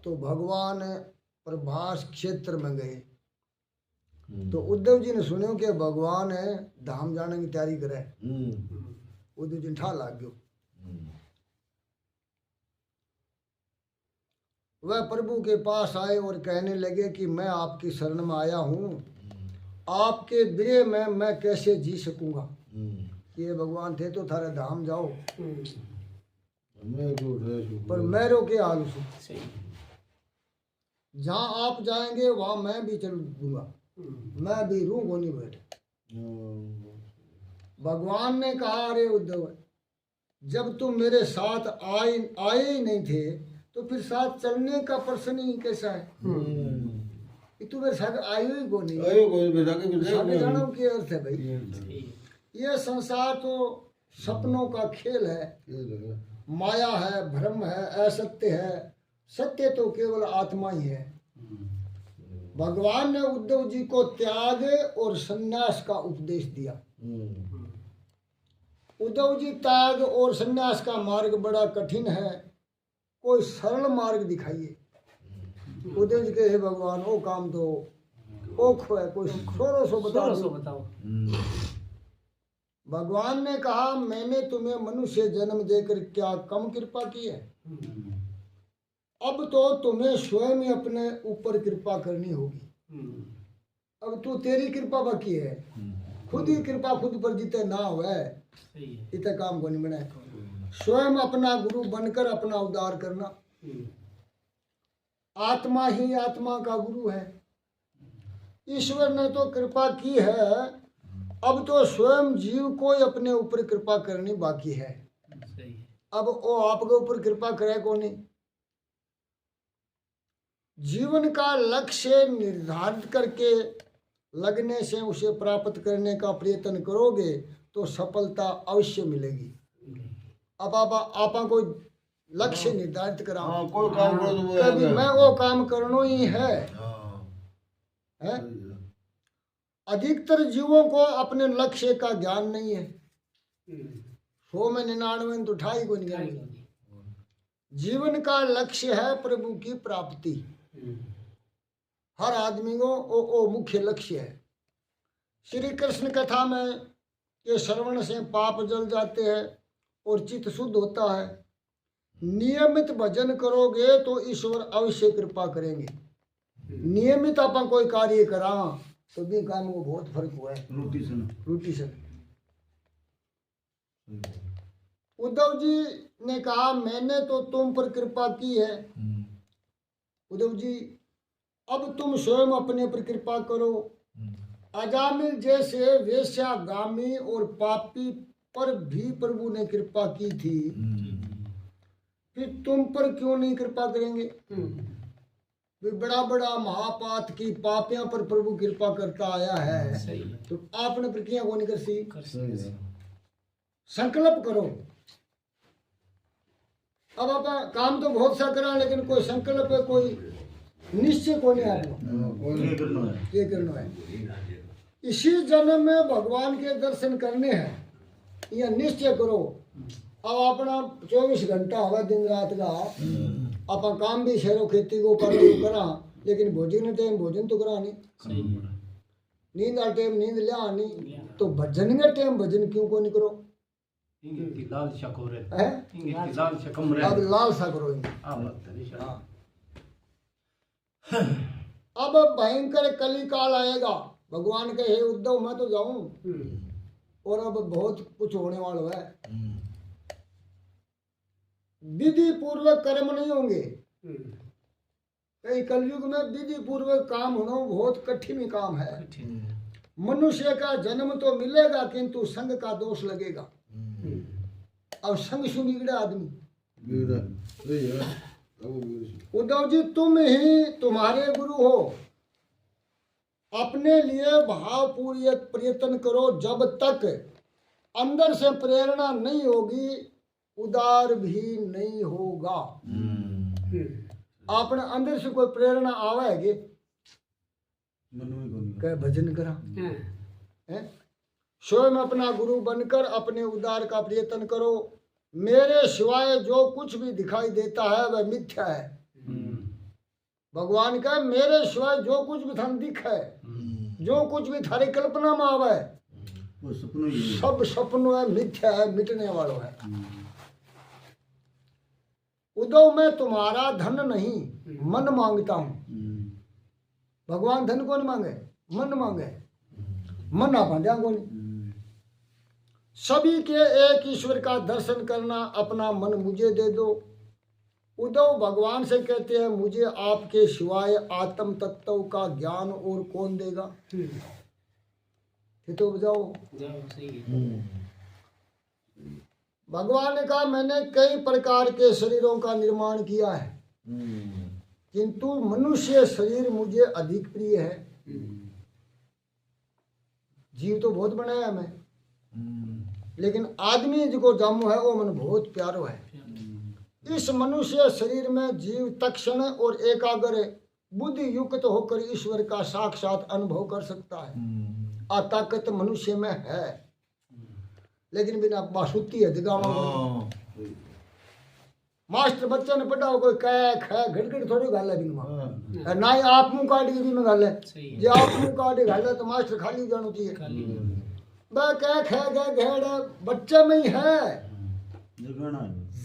तो भगवान प्रभास क्षेत्र में गए। तो उद्धव जी ने सुनो कि भगवान है धाम जाने की तैयारी करे। उद्धव जी ठा लाग गयो। वह प्रभु के पास आए और कहने लगे कि मैं आपकी शरण में आया हूँ, आपके विरह में मैं कैसे जी सकूंगा। ये भगवान थे तो थारे धाम जाओ, पर मैं रोके हाल सु जहाँ आप जाएंगे वहां मैं भी चल दूंगा, मैं भी रू को नहीं बैठे। भगवान ने कहा अरे उद्धव, जब तुम मेरे साथ आए ही नहीं थे तो फिर साथ चलने का प्रश्न ही कैसा है। तू मेरे साथ आयो ही को नहीं, साथ जाना की अर्थ है भाई। ये संसार तो सपनों का खेल है, माया है, भ्रम है, असत्य है। सत्य तो केवल आत्मा ही है। भगवान ने उद्धव जी को त्याग और संन्यास का उपदेश दिया। उद्धव जी, त्याग और संन्यास का मार्ग बड़ा कठिन है, कोई सरल मार्ग दिखाइए। उद्धव जी के हे भगवान, वो काम तो ओखो है, कोई थोड़ा सो बताओ। भगवान ने कहा मैंने तुम्हें मनुष्य जन्म देकर क्या कम कृपा की है। अब तो तुम्हें स्वयं ही अपने ऊपर कृपा करनी होगी। अब तू तेरी कृपा बाकी है, खुद ही कृपा खुद पर जीते ना हुआ इतना काम को नहीं बना। स्वयं अपना गुरु बनकर अपना उद्धार करना। आत्मा ही आत्मा का गुरु है। ईश्वर ने तो कृपा की है, अब तो स्वयं जीव को ही अपने ऊपर कृपा करनी बाकी है। अब वो आपके ऊपर कृपा करे को नहीं। जीवन का लक्ष्य निर्धारित करके लगने से उसे प्राप्त करने का प्रयत्न करोगे तो सफलता अवश्य मिलेगी। अब आप कोई लक्ष्य निर्धारित करा, कोई काम करो तो कभी मैं वो काम करना ही है। अधिकतर जीवों को अपने लक्ष्य का ज्ञान नहीं है। 100 में 99 तो उठाई को नहीं। जीवन का लक्ष्य है प्रभु की प्राप्ति। हर आदमी को वो मुख्य लक्ष्य है। श्री कृष्ण कथा में ये श्रवण से पाप जल जाते हैं और चित्त शुद्ध होता है। नियमित भजन करोगे तो ईश्वर अवश्य कृपा करेंगे। नियमित अपन कोई कार्य करा तो भी काम को बहुत फर्क हुआ है। रोटी से उद्धव जी ने कहा मैंने तो तुम पर कृपा की है। उद्धव जी, अब तुम स्वयं अपने पर कृपा करो। अजामिल जैसे वेश्यागामी और पापी पर भी प्रभु ने कृपा की थी, फिर तुम पर क्यों नहीं कृपा करेंगे। बड़ा बड़ा महापात की पापियों पर प्रभु कृपा करता आया है, तो आपने प्रक्रिया को नहीं कर सी। संकल्प करो। अब आप काम तो बहुत सा करा, लेकिन कोई संकल्प है, कोई निश्चय को नहीं आपको ये करना है। इसी जन्म में भगवान के दर्शन करने हैं, यह निश्चय करो। अब अपना 24 घंटा होगा दिन रात का, अपन काम भी शहरों खेती को करा, लेकिन भोजन टाइम भोजन तो करा नहीं, नींद आ टाइम नींद लिया नहीं, तो भजन के टाइम भजन क्यों को नहीं करो। अब लालसा करो। अब भयंकर कली काल आएगा। भगवान कहे उद्धव मैं तो जाऊं, और अब बहुत कुछ होने वाला है। विधि पूर्वक कर्म नहीं होंगे। कई कलयुग में विधि पूर्वक काम होना बहुत कठिन काम है। मनुष्य का जन्म तो मिलेगा, किंतु संग का दोष लगेगा। अब संग से बिगड़ा आदमी। उद्धव जी, तुम ही तुम्हारे गुरु हो। अपने लिए भावपूर्वक प्रयत्न करो। जब तक अंदर से प्रेरणा नहीं होगी, उदार भी नहीं होगा। अपने अंदर से कोई प्रेरणा आवेगी, कह भजन करा। स्वयं अपना गुरु बनकर अपने उद्धार का प्रयत्न करो। मेरे सिवाय जो कुछ भी दिखाई देता है वह मिथ्या है। भगवान का मेरे सिवाय जो कुछ भी थाने दिखे, जो कुछ भी थारी कल्पना में आवे, वो सपनों ही है। सब सपनों है, मिथ्या है, मिटने वालों है। उद्धव मैं तुम्हारा धन नहीं मन मांगता हूं। भगवान धन कौन मांगे? मन मांगे। मन आप दिया कौन? सभी के एक ईश्वर का दर्शन करना, अपना मन मुझे दे दो। उद्धव भगवान से कहते हैं मुझे आपके सिवाय आत्म तत्व का ज्ञान और कौन देगा? तो बजाओ। भगवान ने कहा मैंने कई प्रकार के शरीरों का निर्माण किया है, किंतु मनुष्य शरीर मुझे अधिक प्रिय है। जीव तो बहुत बनाया मैं, लेकिन आदमी जो जामो है वो मन बहुत प्यारो है। इस मनुष्य शरीर में जीव तक्षण और एकाग्र बुद्धि युक्त होकर ईश्वर का साक्षात अनुभव कर सकता है। आ ताकत मनुष्य में है, लेकिन बिना बासुती है दिगावा। मास्टर बच्चा ने पढ़ा हो कोई कह ख घड़घड़ थोड़ी गाल है बिनमा, ना ही आप मुंह काट के भी में गाल है। जे आप मुंह काट के गाल है तो मास्टर खाली जानो चाहिए। बा कह ख ग घेड़ बच्चे में ही है।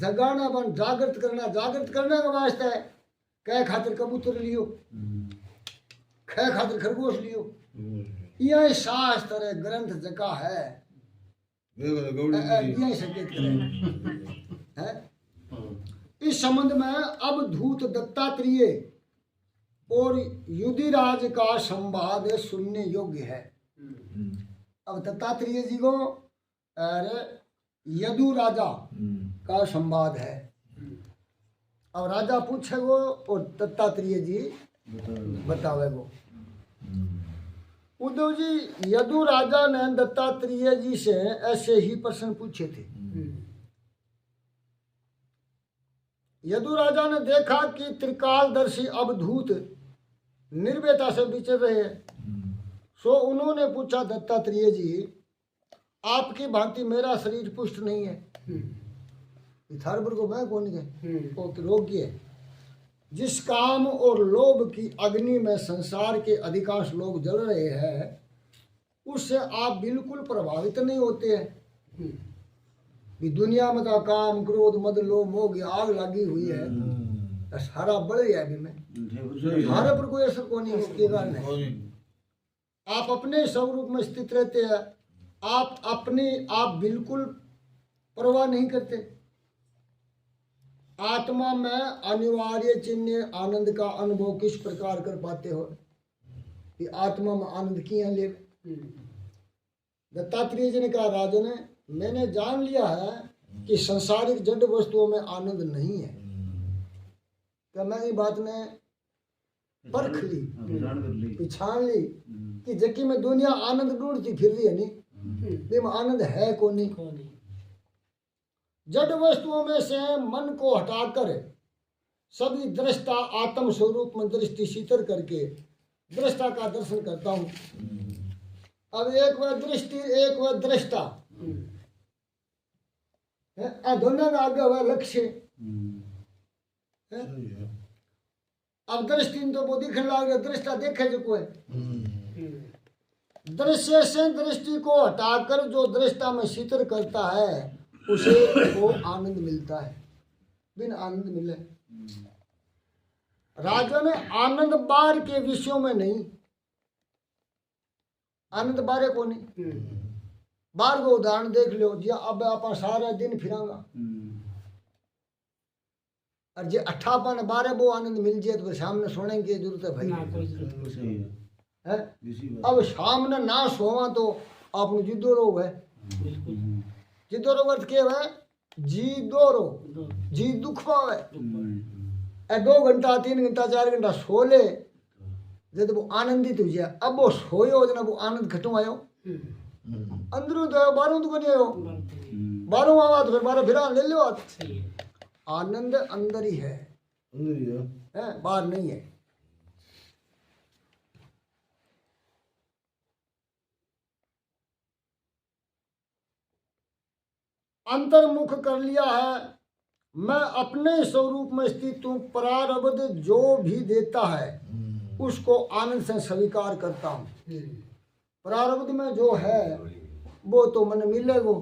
जगाना बन जागृत करना, जागृत करने का वास्ते है। कह खातिर कबूतर लियो, ख खातिर खरगोश लियो। यह शास्त्र है, ग्रंथ जका है, यह संकेत करे है। इस संबंध में अब धूत दत्तात्रेय और युधिराज का संवाद सुनने योग्य है। अब दत्तात्रेय जी को और यदु राजा का संवाद है। अब राजा पूछे वो और दत्तात्रेय जी बतावे वो। उद्धव जी, यदु राजा ने दत्तात्रेय जी से ऐसे ही प्रश्न पूछे थे। यदु राजा ने देखा कि त्रिकालदर्शी अवधूत निर्भयता से विचर रहे, सो उन्होंने पूछा दत्तात्रेय जी आपकी भांति मेरा शरीर पुष्ट नहीं है। थारपुर को मैं कौन के रोगी है। जिस काम और लोभ की अग्नि में संसार के अधिकांश लोग जल रहे हैं, उससे आप बिल्कुल प्रभावित नहीं होते हैं। दुनिया में तो काम क्रोध मद लोभ मोह की आग लगी हुई है, सारा बढ़ गया अभी में। हमारे पर कोई असर को नहीं उसके कारण है। आप अपने स्वरूप में स्थित रहते हैं, आप अपने आप बिल्कुल परवाह नहीं करते। आत्मा में अनिवार्य चिन्ह आनंद का अनुभव किस प्रकार कर पाते हो कि आत्मा में आनंद किया ले। दत्तात्रेय जी ने कहा राजन, मैंने जान लिया है कि संसारिक जड़ वस्तुओं में आनंद नहीं है। क्या मैं ये बात ने परख ली, पहचान ली कि जबकि में दुनिया आनंद ढूंढती फिर रही है नहीं, में आनंद है को नहीं। जड़ वस्तुओं में से मन को हटाकर सभी दृष्टा आत्म स्वरूप में दृष्टि शीतल करके दृष्टा का दर्शन करता हूँ। अब एक वह दृष्टि, एक वह दृष्टा, दोनों का आगे हुआ लक्ष्य। अब दृष्टि तो वो दिखने लग रहा, दृष्टा देखे जो कोई दृश्य से दृष्टि को हटाकर जो दृष्टा में शीतल करता है उसे वो आनंद मिलता है। बिन आनंद मिले राजन, आनंद बार के विषयों में नहीं, आनंद बारे को नहीं। बार को उदाहरण देख लो जी, अब आप सारा दिन फिरांगा और जे 58 12 वो आनंद मिल जाए तो सामने सोने की जरूरत है भाई है। अब सामने ना सोवा तो आप जिद्दो रोग है। जिद्दो रोग अर्थ क्या है? जी दो रो, जी दुख पावे। 2 घंटा 3 घंटा 4 घंटा सो ले जब वो आनंदित हो जाए। अब वो सोयो जना वो आनंद खटू आयो अंदरू तो बाहरों तो नहीं आयो। बाहरों आवा तो फिर बाहर फिर ले लो। आनंद अंदर ही है, बाहर नहीं है। अंतर्मुख कर लिया है मैं अपने स्वरूप में स्थित हूँ, प्रारब्ध जो भी देता है उसको आनंद से स्वीकार करता हूँ। प्रारब्ध में जो है वो तो मन मिलेगो,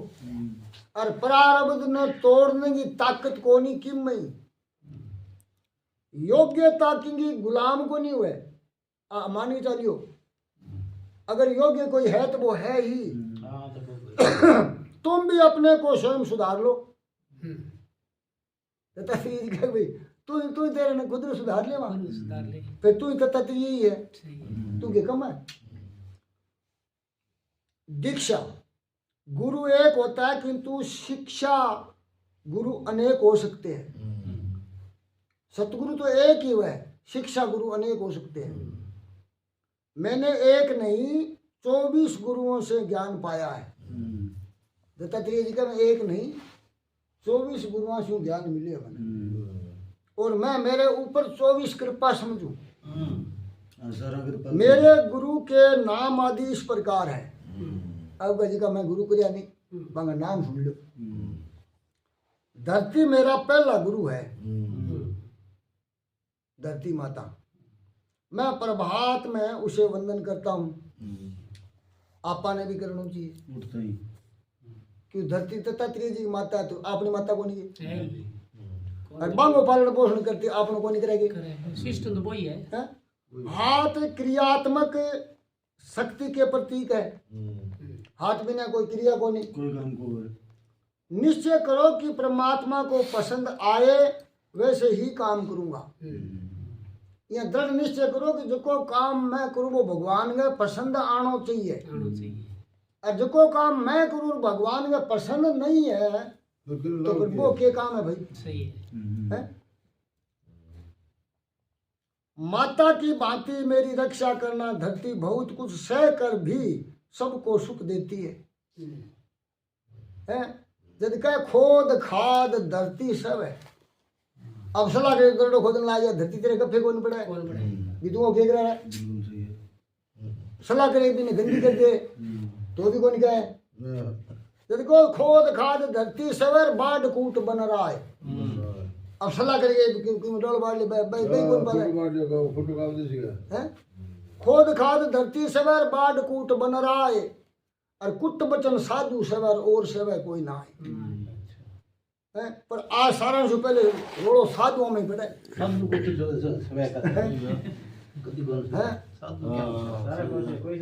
और प्रारब्ध ने तोड़ने की ताकत को नहीं किम में योग्यता की गुलाम को नहीं हुए। मानी चलियो अगर योग्य कोई है तो वो है ही। तुम भी अपने को स्वयं सुधार लो। भाई तू तेरे ने खुद सुधार ले वहां, फिर तू तत्व यही है, तू के कम है। दीक्षा गुरु एक होता है किंतु शिक्षा गुरु अनेक हो सकते हैं। सतगुरु तो एक ही है, शिक्षा गुरु अनेक हो सकते हैं। मैंने एक नहीं 24 गुरुओं से ज्ञान पाया है। दत्तात्रेय जी का मैं एक नहीं 24 गुरुओं से ज्ञान मिले मैंने, और मैं मेरे ऊपर 24 कृपा समझू। मेरे गुरु के नाम आदि इस प्रकार है। अब जी का मैं गुरु करिया नहीं, मगर नाम सुन लो। धरती मेरा पहला गुरु है, धरती माता। मैं प्रभात में उसे वंदन करता हूँ। आपा ने भी करना चाहिए, क्यों धरती दत्तात्रेय जी की माता है, तो अपनी माता को नहीं और बांगो पालन पोषण करती आपने को नहीं करेगी। सिस्टम तो वही है। हाथ क्रियात्मक शक्ति के प्रतीक है। हाथ बिना कोई क्रिया को नहीं, कोई काम को निश्चय करो कि परमात्मा को पसंद आए वैसे ही काम करूंगा। या दृढ़ निश्चय करो कि जो को काम मैं करूँ वो भगवान के पसंद आना चाहिए, और जो को काम मैं करूँ भगवान के पसंद नहीं है तो फिर वो क्या काम है भाई। सही है? माता की भांति मेरी रक्षा करना, धरती बहुत कुछ सह कर भी सबको सुख देती है। जब कहे खोद खाद धरती सब है। अब सलाह के गरडो खोदन ला जा, धरती तेरे गफे को नहीं पड़ा है कि तू क्या रहा है। सलाह करे भी गंदी कर दे तो भी कौन कहे। देखो खोद खाद धरती सवर बाढ़ कूट बन रहा है। अब सलाह करेंगे डोल बाढ़ ले कौन पाले। खोद खाद धरती सवर बाढ़ कूट बन रहा है, और कुट बचन साधु सवर और सेवे कोई ना है। पर आज सारा से पहले रोड़ो साधुओं में पड़े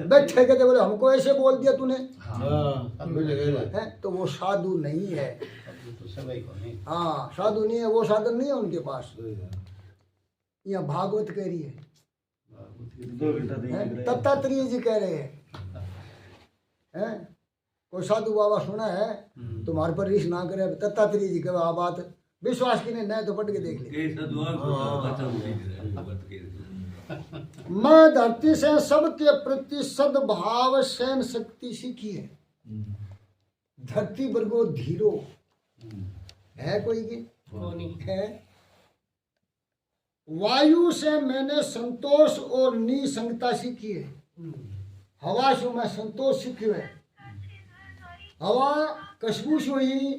बैठे कहते बोले हमको ऐसे बोल दिया तूने, तो वो साधु नहीं है। हाँ साधु नहीं है, वो साधन नहीं है उनके पास। यहाँ भागवत कह रही है, दत्तात्रेय जी कह रहे हैं। कोई साधु बाबा सुना है तुम्हारे पर रीस ना करे। दत्तात्रेय जी कहे बात विश्वास की नहीं तो पढ़ के देख ले। मैं धरती से सबके प्रति सद्भाव सहन शक्ति सीखी है। धरती पर को धीरो है कोई की है। वायु से मैंने संतोष और निसंगता सीखी है। हवा से मैं संतोष सीखी है। हवा खुशबू से ही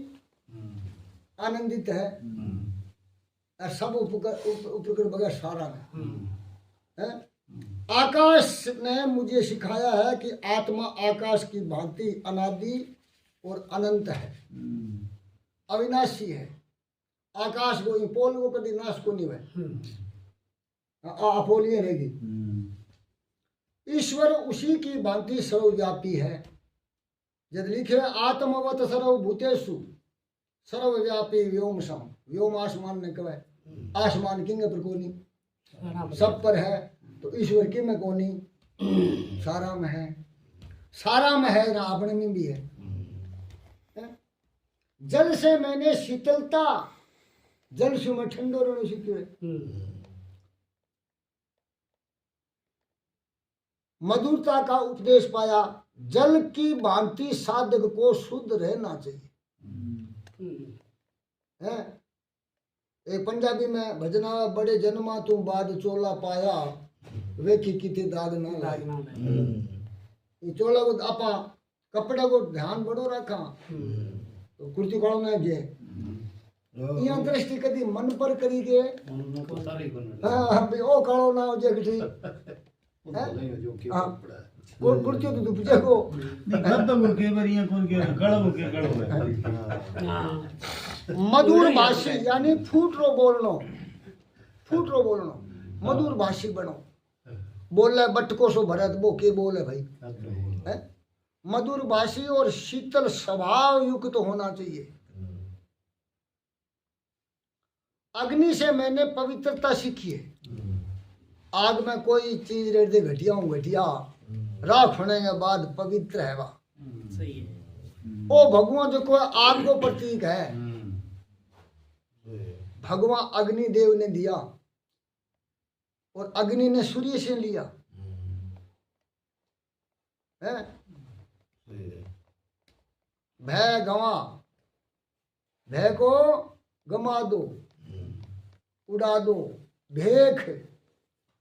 आनंदित है, और सब उपकर बगैर सारा है। आकाश ने मुझे सिखाया है कि आत्मा आकाश की भांति अनादि और अनंत है, अविनाशी है। आकाश को पोल को कभी नाश को नहीं है, अपोलिए रहेगी। ईश्वर उसी की भांति सर्वव्यापी है। जब लिखे आत्मवत सर्वभूतेषु सर्वव्यापी व्योम सम। व्योम आसमान ने कहे, आसमान किंग पर कोनी सब पर है, तो ईश्वर की में कोनी सारा में है। सारा में है ना अपने में भी है। जल से मैंने शीतलता, जल से मैं ठंडो रहने सीखे। मधुरता का उपदेश पाया। जल की भांति साधक को शुद्ध रहना चाहिए। है एक पंजाबी में भजना बड़े जन्मा तू बाद चोला पाया, वे की किते दाग ना लाए। चोला को आपा कपड़े को ध्यान बड़ो रखा तो कुर्ती कड़ो ना जे यहाँ दृष्टि कदी मन पर करी के उन्होंने तो सारे को हाँ भाई ओ कालो ना हो जगठी नहीं जो क्यों हाँ। पड़ा है कुर्तियों तो पूछे को खत्म हो के बरिया कौन के गड़ब के गड़ब मधुर भाषी यानी फूटरो बोलनो मधुर भाषी बनो बोले बटको सो भरत बो के बोले भाई है मधुर भाषी और शीतल स्वभाव युक्त तो होना चाहिए। अग्नि से मैंने पवित्रता सीखी है। आग में कोई चीज रेट दे घटिया राख होने के बाद पवित्र है वह सही है। ओ भगवान जो कोई आग को प्रतीक है भगवान अग्नि देव ने दिया और अग्नि ने सूर्य से लिया है। भय गवा भय को गमा दो उड़ा दो भेख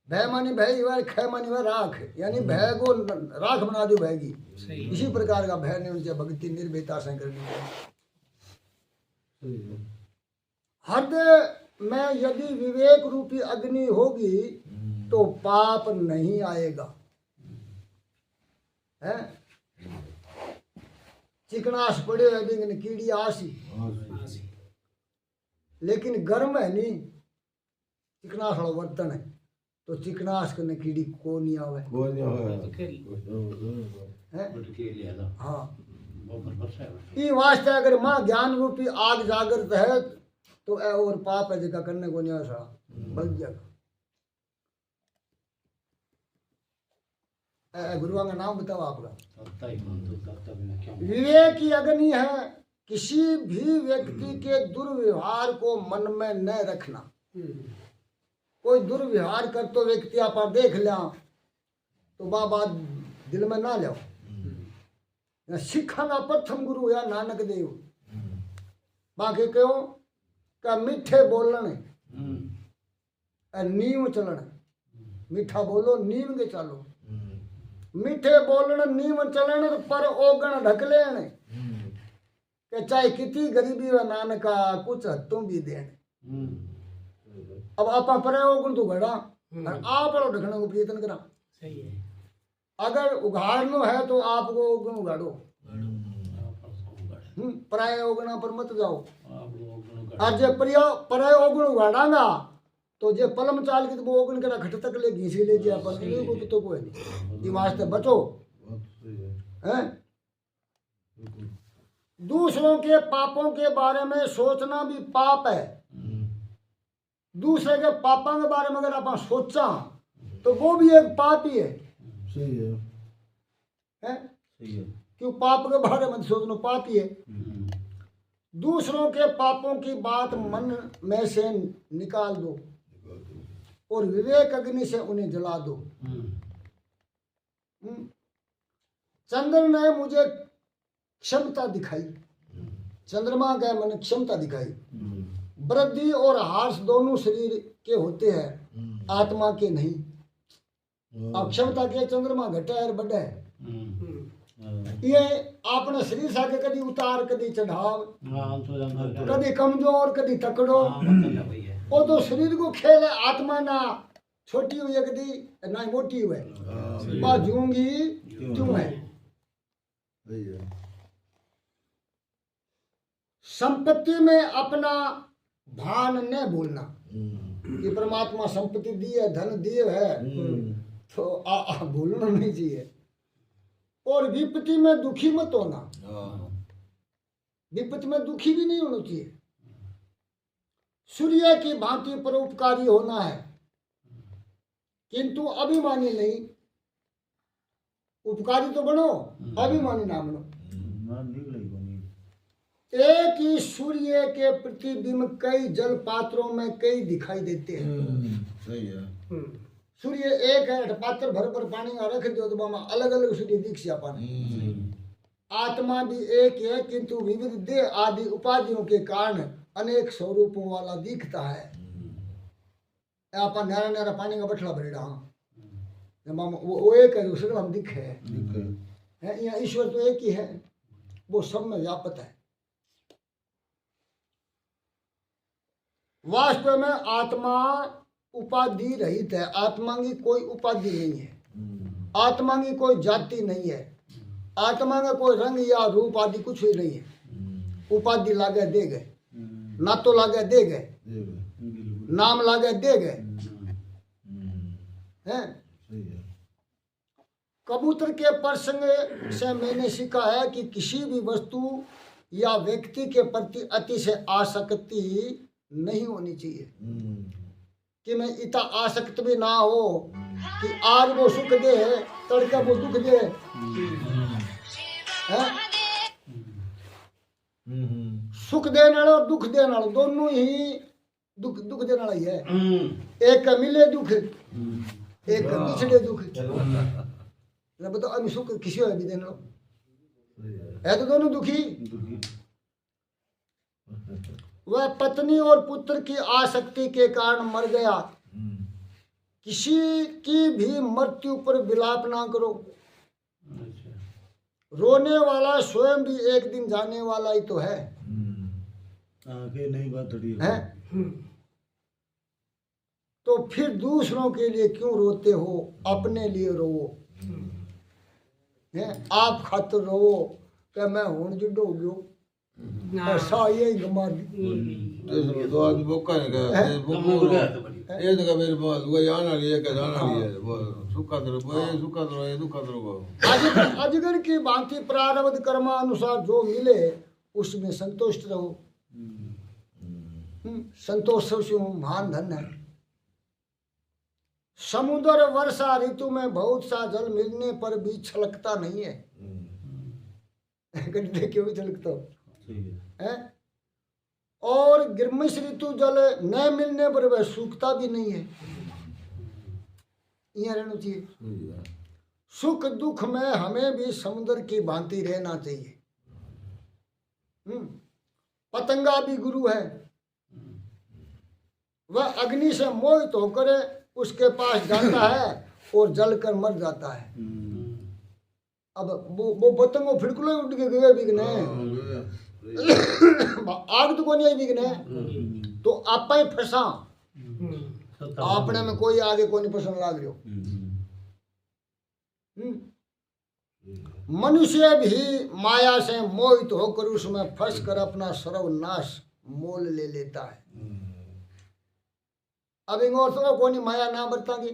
भय मानी भय हुआ ख मानी हुआ राख यानी भय को राख बना दो भय की। इसी प्रकार का भय ने उनसे भक्ति निर्भयता से करनी है। हृदय में यदि विवेक रूपी अग्नि होगी तो पाप नहीं आएगा है। चिकनाश पड़े अभी कीड़ी आसी लेकिन गर्म है नहीं चिकनाश वाला बर्तन है तो चिकनाश करने कीड़ी को नहीं आवे है। हाँ ये वास्ते अगर माँ ज्ञान रूपी आग जागृत है तो ए और पाप है जगह करने को नहीं आसा बल जाएगा। गुरुआ का नाम बताओ आपका। विवेक की अग्नि है किसी भी व्यक्ति के दुर्व्यवहार को मन में न रखना। कोई दुर्व्यवहार कर तो व्यक्ति आप देख लिया तो बाबा दिल में ना लो। सिखा का प्रथम गुरु या नानक देव बाकी क्यों का मीठे बोलने नीम चलन मीठा बोलो नीम के चलो मीठे बोलन नीम चलन पर ओगण ढक लेने के चाहे कितनी गरीबी व नानका कुछ हत्तों भी देने। अब आप पर ओगण तो घड़ा और आप ढकने को प्रयत्न करा सही है। अगर उघाड़नो है तो आपको ओगण उगाड़ो प्राय ओगणा पर मत जाओ। और जे प्राय ओगण उगाड़ांगा तो जे पलम चाल के वो ओगन करा खट तक ले घीसी ले जे अपन नहीं को तो कोई नहीं ये वास्ते बचो हैं। दूसरों के पापों के बारे में सोचना भी पाप है। दूसरे के पापों के बारे में अगर आप सोचा तो वो भी एक पाप ही है। सही है हैं सही है क्यों पाप के बारे में सोचना पाप ही है। दूसरों के पापों की बात मन में से निकाल दो और विवेक अग्नि से उन्हें जला दो। चंद्र ने मुझे क्षमता दिखाई चंद्रमा का मैंने क्षमता दिखाई। वृद्धि और हार्स दोनों शरीर के होते हैं आत्मा के नहीं। अब क्षमता के चंद्रमा घटा है बढ़ा है ये आपने शरीर साके कदी उतार कदी चढ़ाव कदी कमजोर कदी तकड़ो वो तो शरीर को खेल है। आत्मा ना छोटी हुई कदी ना मोटी हुए बाजूंगी क्यों है। संपत्ति में अपना भान न भूलना कि परमात्मा संपत्ति दी है धन दिए है तो भूलना नहीं चाहिए। और विपत्ति में दुखी मत होना विपत्ति में दुखी भी नहीं होना चाहिए। सूर्य की भांति परोपकारी होना है किंतु अभिमानी नहीं। उपकारी तो बनो अभिमानी ना बनो। एक ही सूर्य के प्रतिबिंब कई जल पात्रों में कई दिखाई देते हैं। सही है सूर्य एक है पात्र भर पर पानी का रख दो तो अलग अलग सूर्य दिख से आत्मा भी एक है किंतु विविध देह आदि उपाधियों के कारण अनेक स्वरूपों वाला दिखता है। आप नारा नारा पानी का बठला भरेड़ा वो एक है दूसरे हम दिखे है यहाँ ईश्वर तो एक ही है वो सब में व्यापक है। वास्तव में आत्मा उपाधि रहित है। आत्मा की कोई उपाधि नहीं है, आत्मा की कोई जाति नहीं है, आत्मा का कोई रंग या रूप आदि कुछ भी नहीं है। उपाधि लागे दे गए, ना तो लागे दे गए, नाम लागे दे गए हैं। कबूतर के प्रसंग से मैंने सीखा है कि किसी भी वस्तु या व्यक्ति के प्रति अतिशय आसक्ति नहीं होनी चाहिए। कि मैं इतना आसक्त भी ना हो कि आज वो सुख दे तड़का वो दुख दे है? सुख देने वाला और दुख देने वाला दोनों ही दुख देने वाला ही है। एक का मिले दुख, एक का पिछड़े दुख। बताओ अभी सुख किसी को भी देने लो है तो दोनों दुखी। वह पत्नी और पुत्र की आसक्ति के कारण मर गया। किसी की भी मृत्यु पर विलाप ना करो। रोने वाला स्वयं भी एक दिन जाने वाला ही तो है। नहीं बात है? तो फिर दूसरों के लिए क्यों रोते हो, अपने लिए रो। आप खातर रो कि मैं हूं जुड़ो गयो ऐसा ये गमा तो आज बोका है क्या ये तो मेरे पास वो जाना लिए का जाना लिए वो सुखा दरो वो सुखा दरो ये दुखा दरो वो अजगर की भांति प्रारब्ध कर्मानुसार जो मिले उसमें संतुष्ट रहो। संतोष सबसे महान धन है। समुद्र वर्षा ऋतु में बहुत सा जल मिलने पर भी छलकता नहीं है। क्यों भी छलकता है? और ग्रीष्म ऋतु जल न मिलने पर वह सूखता भी नहीं है। यहाँ रहना चाहिए। सुख दुख में हमें भी समुद्र की भांति रहना चाहिए। पतंगा भी गुरु है। वह अग्नि से मोहित होकर उसके पास जाता है और जलकर मर जाता है। अब वो पतंग फिड़कुले उठ के गए बिकने आग तो कोई नहीं बिकने तो आप ही फंसा आपने में कोई आगे कोई नहीं पसंद लाग रही हो। मनुष्य भी माया से मोहित होकर उसमें फंस कर अपना सर्वनाश मोल ले लेता है। अब इंगोर तो कोई माया ना बरतांगे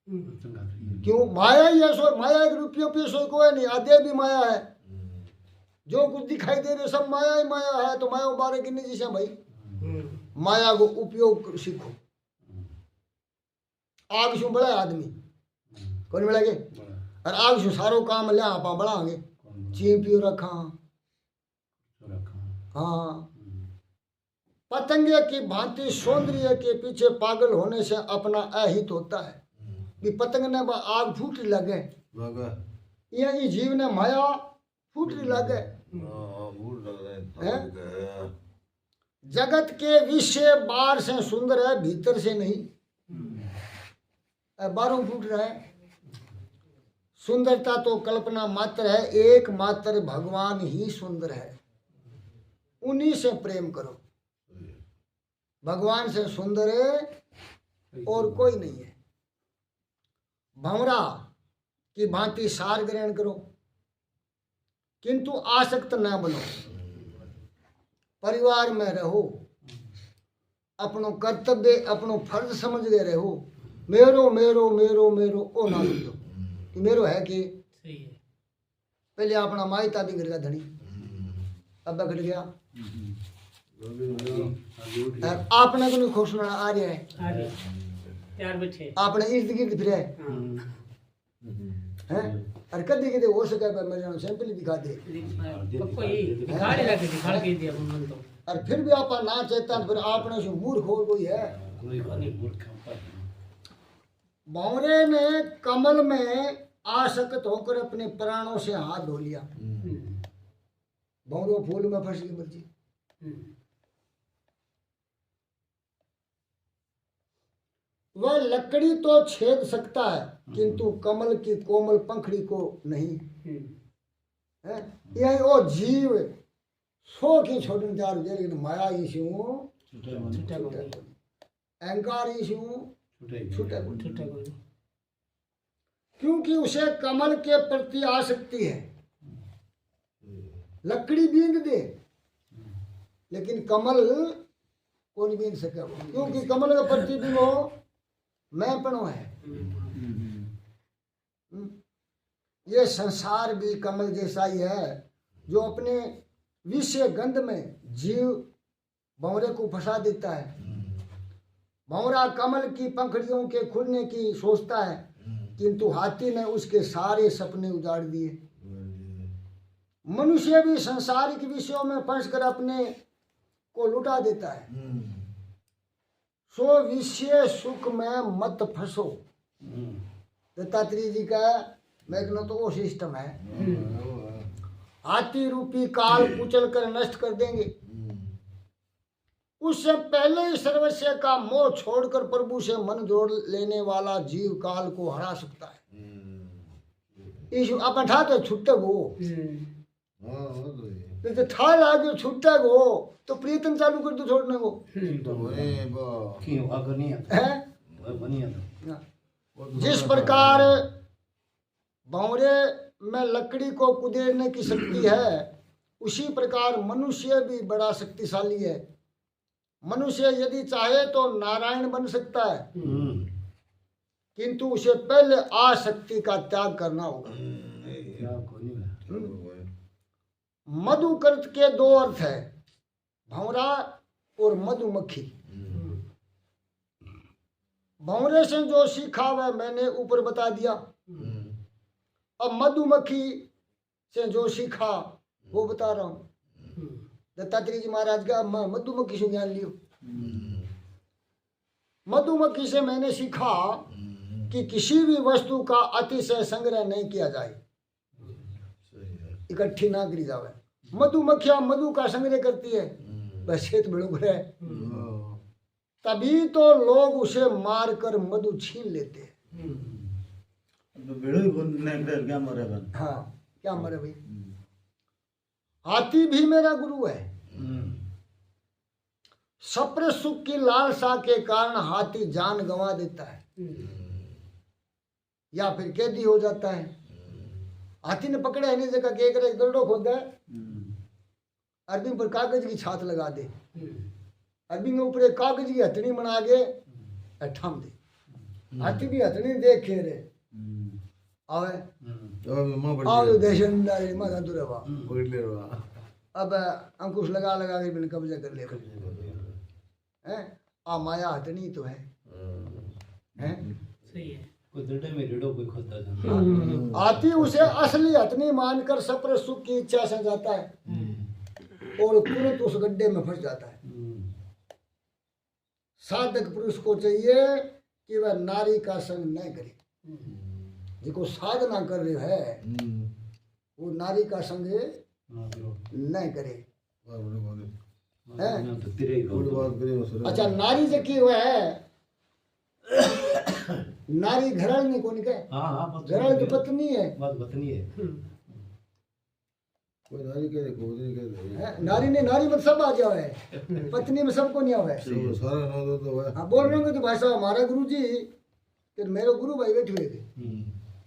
क्यों? माया ही है। सो माया एक रुपये पे सो कोई नहीं, आधे भी माया है। जो कुछ दिखाई दे रहे सब माया ही माया है। तो माया बारे किन्ने जैसे भाई माया को उपयोग सीखो। आग से बड़ा आदमी कौन मिलेगे और आग से सारो काम ले आप बढ़ाएंगे। चीपियो रखा हाँ। पतंगे की भांति सौंदर्य के पीछे पागल होने से अपना अहित होता है। कि पतंग ने आग फूटी लगे ये जीव ने माया फूटी लगे। जगत के विषय बाहर से सुंदर है भीतर से नहीं। बाहरों फूट रहा है। सुंदरता तो कल्पना मात्र है। एक मात्र भगवान ही सुंदर है। उन्हीं से प्रेम करो। भगवान से सुंदर है और कोई नहीं है। भंवरा की भांति सार ग्रहण करो किंतु आसक्त न बनो। परिवार में रहो। अपनो कर्तव्य अपनो फर्ज समझ गए रहो। मेरो मेरो मेरो मेरो ओ ना समझो कि मेरो है कि पहले अपना मायता भी करेगा धनी अब घट गया। आपने को नहीं खुश आ रहा है। आपने इर्द गिर्द फिर है और कदी कदी हो सके मेरे सैंपल दिखा दे और फिर भी आप ना चेता फिर आपने से मूर्ख हो कोई है। भंवरे ने कमल में आसक्त होकर अपने प्राणों से हाथ धो लिया। भंवरो फूल में फंस गई मर्जी। वह लकड़ी तो छेद सकता है किंतु कमल की कोमल पंखड़ी को नहीं है। यही वो जीव सो की छोड़ने जा रही लेकिन माया ही से छुट्टा अहंकार ईशु छूटे कोई क्योंकि उसे कमल के प्रति आसक्ति है। लकड़ी बींद दे लेकिन कमल को नहीं बींद सके, क्योंकि कमल का प्रतिबिंब मैंपणो है। ये संसार भी कमल जैसा ही है, जो अपने विषय गंध में जीव भंवरे को फंसा देता है। भंवरा कमल की पंखड़ियों के खुलने की सोचता है, किंतु हाथी ने उसके सारे सपने उजाड़ दिए। मनुष्य भी संसारिक विषयों में फंसकर अपने को लुटा देता है। सो विषय सुख में मत फंसो। दत्तात्रेय जी का मैं कहूँ तो वो सिस्टम है। हाथी रूपी काल कुचल कर नष्ट कर देंगे। उससे पहले ही सर्वस्व का मोह छोड़कर प्रभु से मन जोड़ लेने वाला जीव काल को हरा सकता है। अपन ठा तो छुट्टे गो तो ठा लागे छुट्टे गो तो प्रीतम चालू कर दो छोड़ने को। क्यों आगे नहीं आता बनी आता। जिस प्रकार भंवरे में लकड़ी को कुदेरने की शक्ति है, उसी प्रकार मनुष्य भी बड़ा शक्तिशाली है। मनुष्य यदि चाहे तो नारायण बन सकता है, किंतु उसे पहले आसक्ति का त्याग करना होगा। मधुकर्त के दो अर्थ है, भंवरा और मधुमक्खी। भंवरे से जो सीखा वह मैंने ऊपर बता दिया। अब मधुमक्खी से जो सीखा वो बता रहा हूं। दत्तात्रेय जी महाराज का मधुमक्खी से ज्ञान लियो। मधुमक्खी से मैंने सीखा कि किसी भी वस्तु का अतिशय संग्रह नहीं किया जाए, इकट्ठी ना करी जावे। मधुमक्खियां मधु का संग्रह करती है, बस खेत बिड़ुक रहे, तभी तो लोग उसे मार कर मधु छीन लेते हैं। क्या मरे हाँ क्या मरे भाई। हाथी भी मेरा गुरु है। सप्र सुख की लालसा के कारण हाथी जान गंवा देता है या फिर कैदी हो जाता है। हाथी ने पकड़े है नहीं जगह के एक दरडो खोद है, अरबी पर कागज की छात लगा दे, अरबी के ऊपर एक कागज की हथनी बना के ठम दे। हाथी भी हथनी देख खे रे आवे आओ देशन दारी मां दंतु रे वाह। अब अंकुश लगा लगा के बिन कब्जा कर ले हैं। आ माया हथनी तो है हैं। सही है। कोई दड़े में रेडो कोई खोदा था। हाथी उसे असली हथनी मानकर सप्र सुख की इच्छा से जाता है और तुरंत उस गड्ढे में फंस जाता है। साधक पुरुष को चाहिए कि वह नारी का संग न करे। जिसको साधना कर रहे है वो नारी का संग न करे। अच्छा नारी जकी हुआ है, नारी घरल नहीं कौन के घरल की पत्नी है। पत्नी है कोई नारी कह दे, कोई कह दे। नारी ने नारी में सब आ जाओ है, पत्नी में सबको नहीं आवे। सारा नाम तो है। हाँ बोल रहे होंगे तो भाई साहब हमारा गुरु जी फिर मेरे गुरु भाई बैठे हुए थे।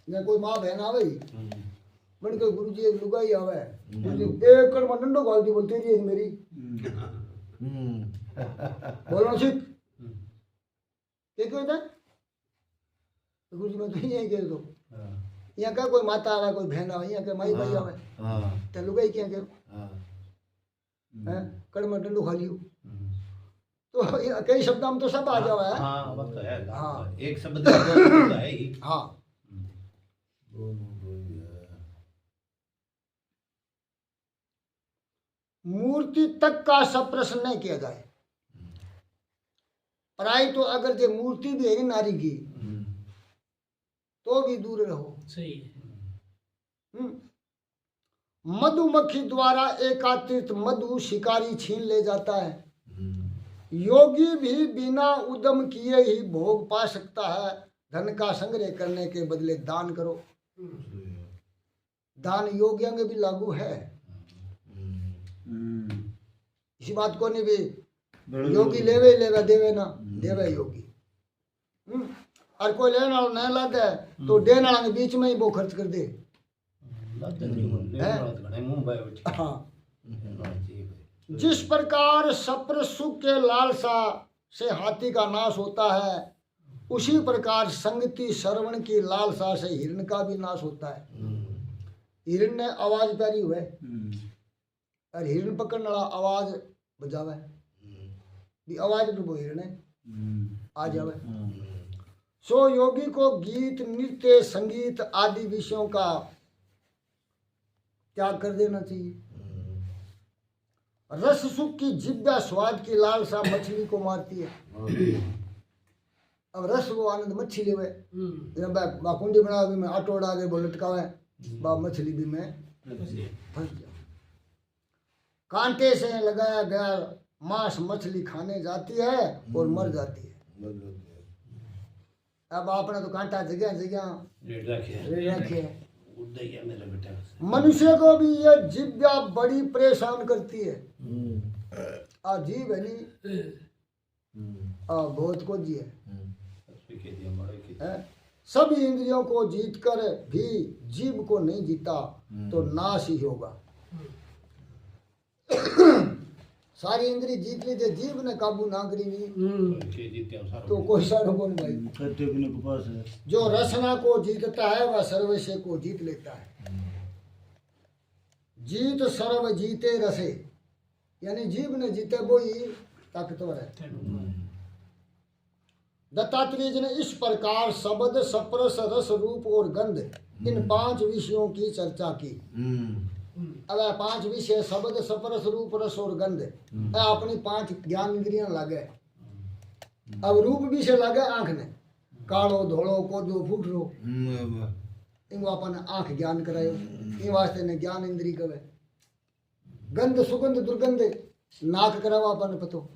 न कोई माँ बहन आवे बन के गुरु जी एक लुगाई आवे, एक कड़ में डंडो गाल दी बोलती रही मेरी बोलना सीख क्या क्यों था गुरु जी मैं तो यही कह दो। यहाँ का कोई माता आवे कोई बहन आवे, यहाँ के माई भाई आवे तो लुगाई क्या कह कड़ में डंडो खा लियो तो कई शब्द हम तो सब आ जावा है। हाँ बात तो है। हाँ एक शब्द है ही। हाँ मूर्ति तक का सब प्रश्न नहीं किया जाए। पराई तो अगर जो मूर्ति भी है नारी की तो भी दूर रहो। सही है। मधुमक्खी द्वारा एकात्रित मधु शिकारी छीन ले जाता है। योगी भी बिना उद्यम किए ही भोग पा सकता है। धन का संग्रह करने के बदले दान करो। दान योगियों में भी लागू है। इसी बात को नहीं भी योगी लेवे लेवे देवे ना देवे योगी। और कोई लेने वाला नहीं लाता है तो देने वाला के बीच में ही वो खर्च कर दे। हाँ, जिस प्रकार सप्र सुख के लालसा से हाथी का नाश होता है, उसी प्रकार संगति श्रवण की लालसा से हिरण का भी नाश होता है। हिरण ने आवाज प्यारी हुए और हिरण पकड़ने वाला आवाज बजावे भी आवाज में वो हिरण आ जावे। सो योगी को गीत नृत्य संगीत आदि विषयों का त्याग कर देना चाहिए। रस सुख की जिब्या स्वाद की लालसा मछली को मारती है। अब रस वो आनंद मच्छी लेवे कुंडी बना भी मैं आटो उड़ा के वो लटकावे बा मछली भी मैं फंस गया। कांटे से लगाया गया मांस मछली खाने जाती है और मर जाती है। अब आपने तो कांटा जगह जगह रखे। मनुष्य को भी ये जिब्या बड़ी परेशान करती है। जीव है नहीं बहुत को जी है। सभी इंद्रियों को जीत कर भी जीव को नहीं जीता तो नाश ही होगा। सारी इंद्री जीत ली थे, जीव ने काबू ना करी नहीं तो कोई सारो कौन भाई। जो रसना को जीतता है वह सर्वस्व को जीत लेता है। जीत सर्व जीते रसे, यानी जीव ने जीते वो ही ताकतवर है। दत्तात्रेय जी ने इस प्रकार शब्द सप्रस रस रूप और गंध इन 5 विषयों की चर्चा की। अब 5 विषय शब्द सप्रस रूप रस और गंध अपनी 5 ज्ञान इंद्रियां लागे। अब रूप विषय लागे आंख ने कालो धोलो कोदो फूटरो इन अपन आंख ज्ञान करायो इन वास्ते ने ज्ञान इंद्री कवे। गंध सुगंध दुर्गंध नाक करावा अपन पतो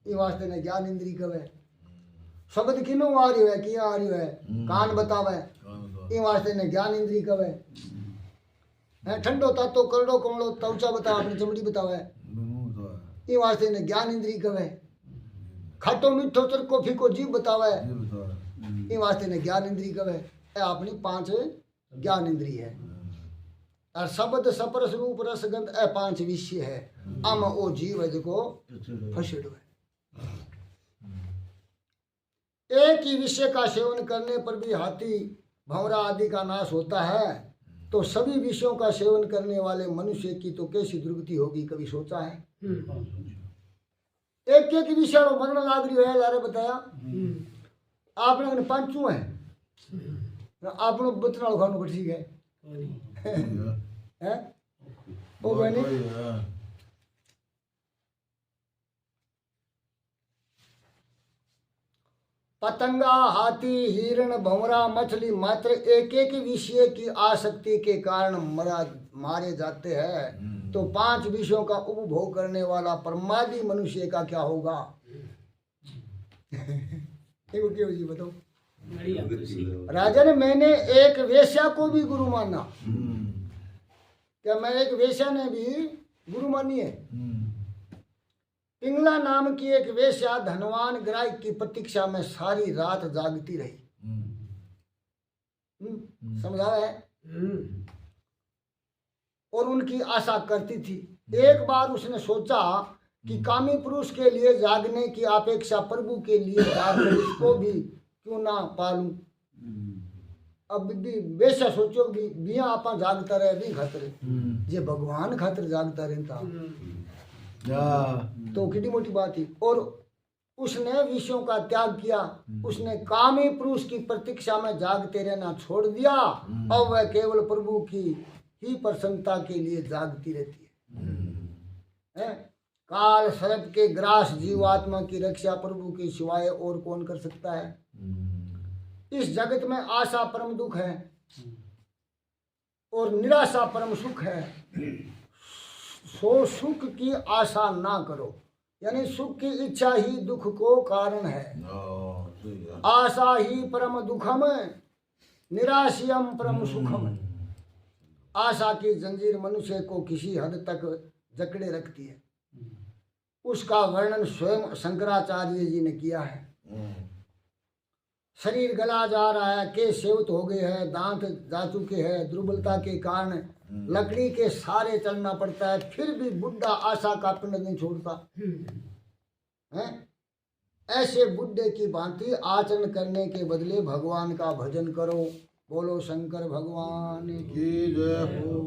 इन वास्ते ने ज्ञान इंद्री कवे। शब्द किनो आ रही है किया आ रही है कान बतावे इन वास्ते ने ज्ञान इंद्री कवे। ठंडो तातो करड़ो कमलो तवचा बतावे अपनी चमड़ी बतावे इन वास्ते ने ज्ञान इंद्री कवे। खाटो मीठो चरको फीको जीव बतावे इन वास्ते ने ज्ञान इंद्री कवे। अपनी 5 ज्ञान इंद्री है। और शब्द सपरस रूप रस गंध 5 विषय है। अम ओ जीव है जो फसड़ो है। एक ही विषय का सेवन करने पर भी हाथी भंवरा आदि का नाश होता है तो सभी विषयों का सेवन करने वाले मनुष्य की तो कैसी दुर्गति होगी, कभी सोचा है? एक एक विषय मरण लाग रही है लारे बताया आपने 5 है आप लोग बतना खाने को ठीक है वो बने पतंगा हाथी हिरण भंवरा मछली मात्र एक एक विषय की आसक्ति के कारण मारे जाते हैं तो 5 विषयों का उपभोग करने वाला परमादि मनुष्य का क्या होगा? जी बताओ। राजन मैंने एक वेश्या को भी गुरु माना। क्या मैं एक वेश्या ने भी गुरु मानी है? पिंगला नाम की एक वेश्या धनवान ग्राहक की प्रतीक्षा में सारी रात जागती रही। समझा है? और उनकी आशा करती थी। एक बार उसने सोचा कि कामी पुरुष के लिए जागने की अपेक्षा प्रभु के लिए जागकर इसको भी क्यों ना पालूं। अब भी वेश्या सोचो भी बिया आपा जागता रहे भी खातर जे भगवान खातर जागता रहता तो कितनी मोटी बात थी। और उसने विषयों का त्याग किया। उसने कामी पुरुष की प्रतीक्षा में जागते रहना छोड़ दिया। अब वह केवल प्रभु की ही प्रसन्नता के लिए जागती रहती है। काल सर्प के ग्रास जीवात्मा की रक्षा प्रभु के सिवाय और कौन कर सकता है? इस जगत में आशा परम दुख है और निराशा परम सुख है। सो सुख की आशा ना करो, यानी सुख की इच्छा ही दुख को कारण है। आशा ही परम दुखम निराशियम परम सुखम। आशा की जंजीर मनुष्य को किसी हद तक जकड़े रखती है। उसका वर्णन स्वयं शंकराचार्य जी ने किया है। शरीर गला जा रहा है, केस सेवत हो गए हैं, दांत जा चुके हैं, दुर्बलता के कारण लकड़ी के सहारे चलना पड़ता है, फिर भी बुढ़ा आशा का पिंड नहीं छोड़ता है। ऐसे बुढ़े की भांति आचरण करने के बदले भगवान का भजन करो। बोलो शंकर भगवान की जय हो।